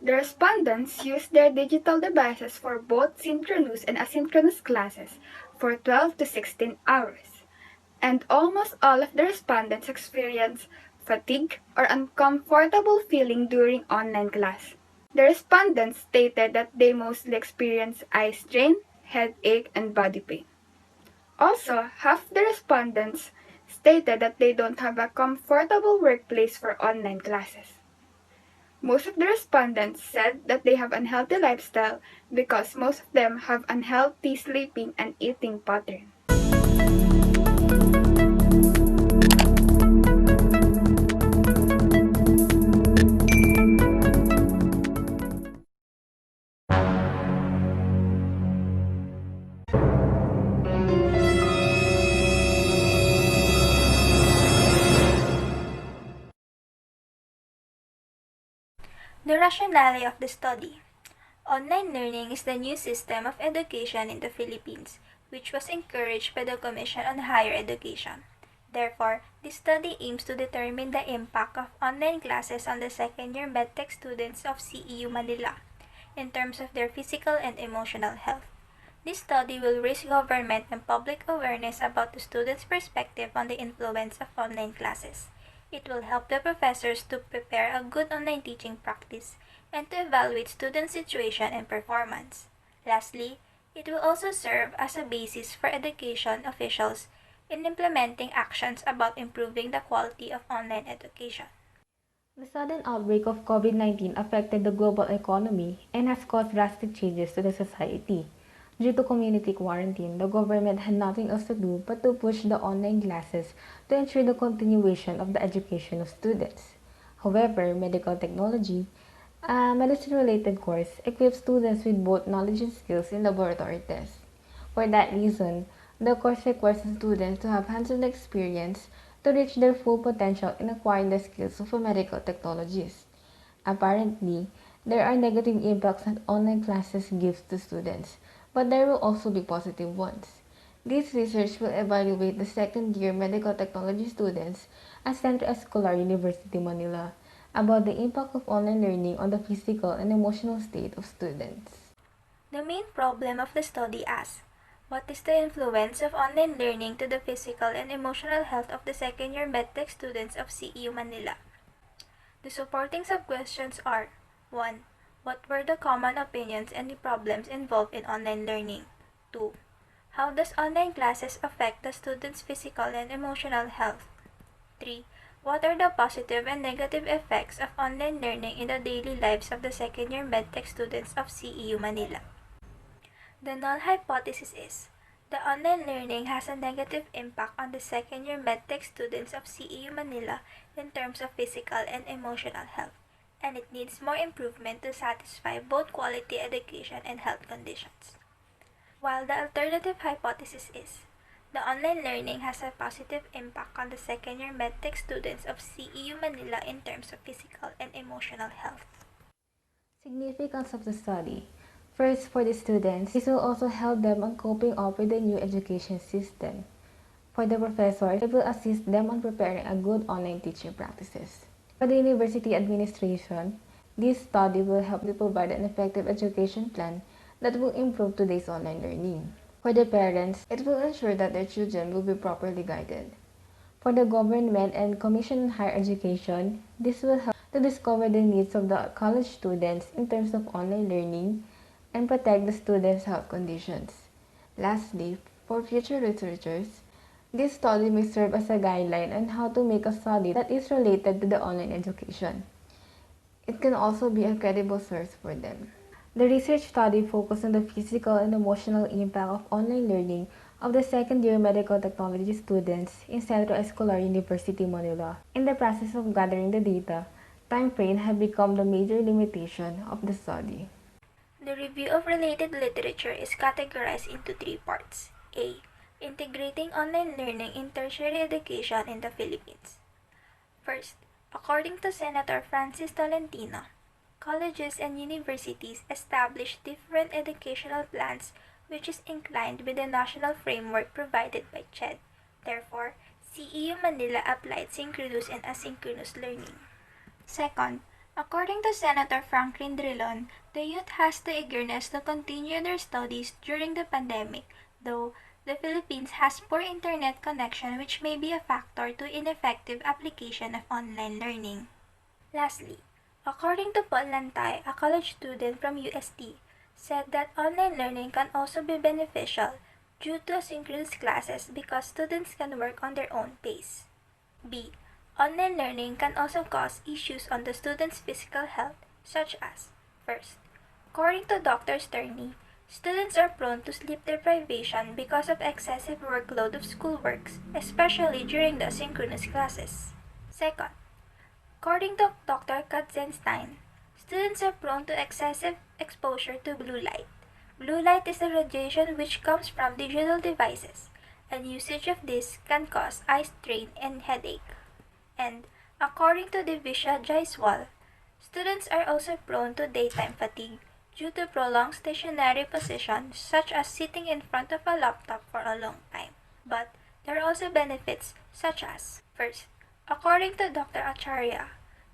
The respondents used their digital devices for both synchronous and asynchronous classes for 12 to 16 hours, and almost all of the respondents experienced fatigue or uncomfortable feeling during online class. The respondents stated that they mostly experienced eye strain, headache, and body pain. Also, half the respondents stated that they don't have a comfortable workplace for online classes. Most of the respondents said that they have unhealthy lifestyle because most of them have unhealthy sleeping and eating pattern. The rationale of the study. Online learning is the new system of education in the Philippines, which was encouraged by the Commission on Higher Education. Therefore, this study aims to determine the impact of online classes on the second-year medtech students of CEU Manila in terms of their physical and emotional health. This study will raise government and public awareness about the students' perspective on the influence of online classes. It will help the professors to prepare a good online teaching practice and to evaluate student situation and performance. Lastly, it will also serve as a basis for education officials in implementing actions about improving the quality of online education. The sudden outbreak of COVID-19 affected the global economy and has caused drastic changes to the society. Due to community quarantine, the government had nothing else to do but to push the online classes to ensure the continuation of the education of students. However, medical technology, a medicine-related course, equips students with both knowledge and skills in laboratory tests. For that reason, the course requires students to have hands-on experience to reach their full potential in acquiring the skills of a medical technologist. Apparently, there are negative impacts that online classes gives to students, but there will also be positive ones. This research will evaluate the second-year medical technology students at Centro Escolar University Manila about the impact of online learning on the physical and emotional state of students. The main problem of the study asks, what is the influence of online learning to the physical and emotional health of the second-year medtech students of CEU Manila? The supporting sub-questions are: 1. What were the common opinions and the problems involved in online learning? 2. How does online classes affect the students' physical and emotional health? 3. What are the positive and negative effects of online learning in the daily lives of the second-year medtech students of CEU Manila? The null hypothesis is the online learning has a negative impact on the second-year medtech students of CEU Manila in terms of physical and emotional health, and it needs more improvement to satisfy both quality education and health conditions. While the alternative hypothesis is the online learning has a positive impact on the second-year medtech students of CEU Manila in terms of physical and emotional health. Significance of the study. First, for the students, this will also help them on coping up with the new education system. For the professors, it will assist them on preparing a good online teaching practices. For the university administration, this study will help to provide an effective education plan that will improve today's online learning. For the parents, it will ensure that their children will be properly guided. For the government and Commission on Higher Education, this will help to discover the needs of the college students in terms of online learning and protect the students' health conditions. Lastly, for future researchers, this study may serve as a guideline on how to make a study that is related to the online education. It can also be a credible source for them. The research study focused on the physical and emotional impact of online learning of the second-year medical technology students in Centro Escolar University Manila. In the process of gathering the data, time frame had become the major limitation of the study. The review of related literature is categorized into three parts. A. Integrating online learning in tertiary education in the Philippines. First, according to Senator Francis Tolentino, colleges and universities establish different educational plans which is inclined with the national framework provided by CHED. Therefore, CEU Manila applied synchronous and asynchronous learning. Second, According to Senator Franklin Drilon, the youth has the eagerness to continue their studies during the pandemic, though the Philippines has poor internet connection which may be a factor to ineffective application of online learning. Lastly, according to Paul Lantay, a college student from UST, said that online learning can also be beneficial due to asynchronous classes because students can work on their own pace. B. Online learning can also cause issues on the student's physical health, such as first, according to Dr. Sterney, students are prone to sleep deprivation because of excessive workload of schoolworks, especially during the asynchronous classes. Second, according to Dr. Katzenstein, students are prone to excessive exposure to blue light. Blue light is the radiation which comes from digital devices, and usage of this can cause eye strain and headache. And according to Divisha Jaiswal, students are also prone to daytime fatigue due to prolonged stationary positions such as sitting in front of a laptop for a long time. But there are also benefits such as first, according to Dr. Acharya,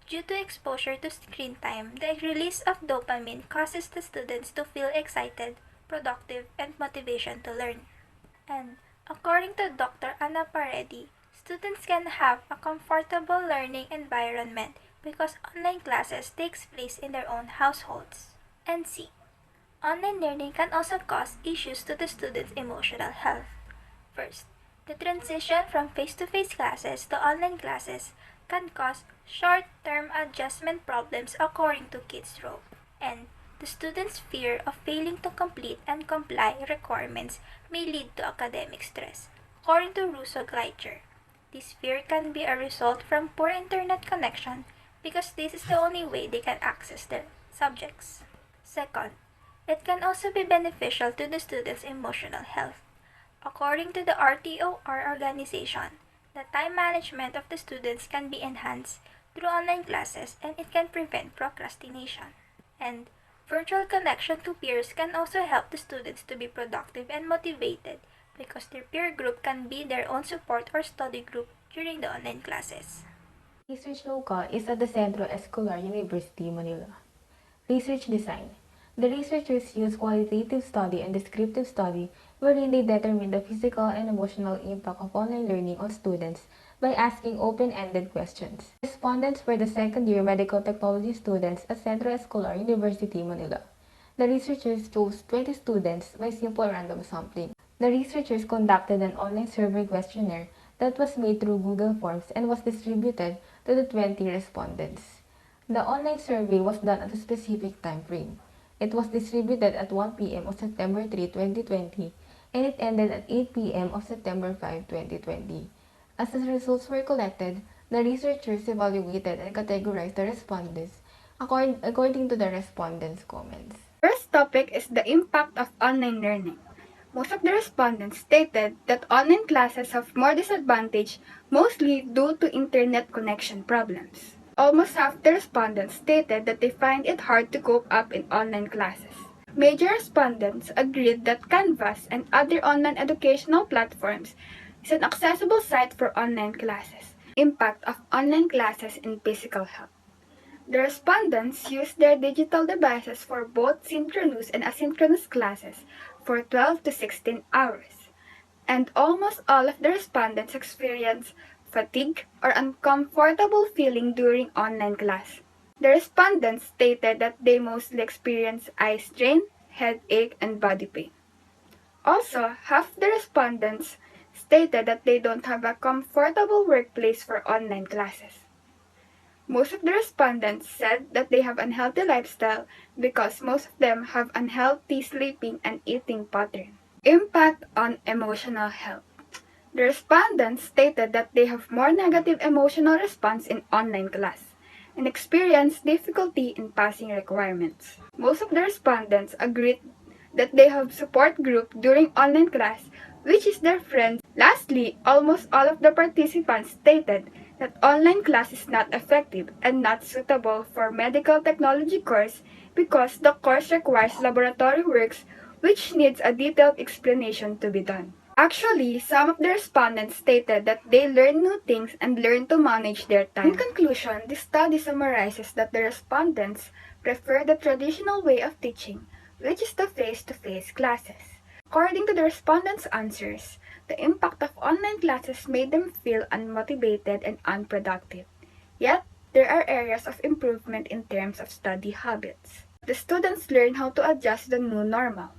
due to exposure to screen time, the release of dopamine causes the students to feel excited, productive, and motivation to learn. And according to Dr. Anna Paredi, students can have a comfortable learning environment because online classes takes place in their own households. And C. Online learning can also cause issues to the students' emotional health. First, the transition from face-to-face classes to online classes can cause short-term adjustment problems according to Kids Row. And the students' fear of failing to complete and comply requirements may lead to academic stress. According to Russo Gleicher, this fear can be a result from poor internet connection because this is the only way they can access their subjects. Second, it can also be beneficial to the students' emotional health. According to the RTOR organization, the time management of the students can be enhanced through online classes and it can prevent procrastination. And virtual connection to peers can also help the students to be productive and motivated because their peer group can be their own support or study group during the online classes. Research Local is at the Centro Escolar University, Manila. Research Design. The researchers use qualitative study and descriptive study wherein they determine the physical and emotional impact of online learning on students by asking open-ended questions. Respondents were the second-year medical technology students at Centro Escolar University, Manila. The researchers chose 20 students by simple random sampling. The researchers conducted an online survey questionnaire that was made through Google Forms and was distributed to the 20 respondents. The online survey was done at a specific time frame. It was distributed at 1 p.m. of September 3, 2020, and it ended at 8 p.m. of September 5, 2020. As the results were collected, the researchers evaluated and categorized the respondents according to the respondents' comments. First topic is the impact of online learning. Most of the respondents stated that online classes have more disadvantage, mostly due to internet connection problems. Almost half the respondents stated that they find it hard to cope up in online classes. Major respondents agreed that Canvas and other online educational platforms is an accessible site for online classes. Impact of online classes in physical health. The respondents used their digital devices for both synchronous and asynchronous classes for 12 to 16 hours, and almost all of the respondents experienced fatigue or uncomfortable feeling during online class. The respondents stated that they mostly experienced eye strain, headache, and body pain. Also, half the respondents stated that they don't have a comfortable workplace for online classes. Most of the respondents said that they have unhealthy lifestyle because most of them have unhealthy sleeping and eating pattern. Impact on emotional health. The respondents stated that they have more negative emotional response in online class and experience difficulty in passing requirements. Most of the respondents agreed that they have support group during online class, which is their friends. Lastly, almost all of the participants stated that online class is not effective and not suitable for medical technology course because the course requires laboratory works which needs a detailed explanation to be done. Actually, some of the respondents stated that they learn new things and learn to manage their time. In conclusion, this study summarizes that the respondents prefer the traditional way of teaching, which is the face-to-face classes. According to the respondents' answers, the impact of online classes made them feel unmotivated and unproductive. Yet, there are areas of improvement in terms of study habits. The students learn how to adjust to the new normal.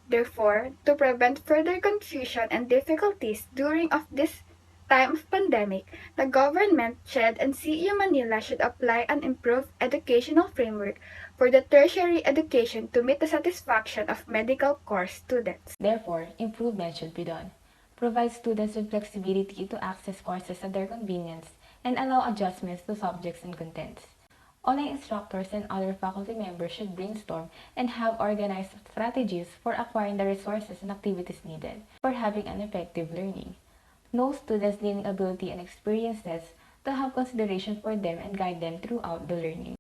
Therefore, to prevent further confusion and difficulties during of this time of pandemic, the government, CHED, and CEU Manila should apply an improved educational framework for the tertiary education to meet the satisfaction of medical course students. Therefore, improvement should be done. Provide students with flexibility to access courses at their convenience and allow adjustments to subjects and contents. Online instructors and other faculty members should brainstorm and have organized strategies for acquiring the resources and activities needed for having an effective learning. Know students' learning ability and experiences to have consideration for them and guide them throughout the learning.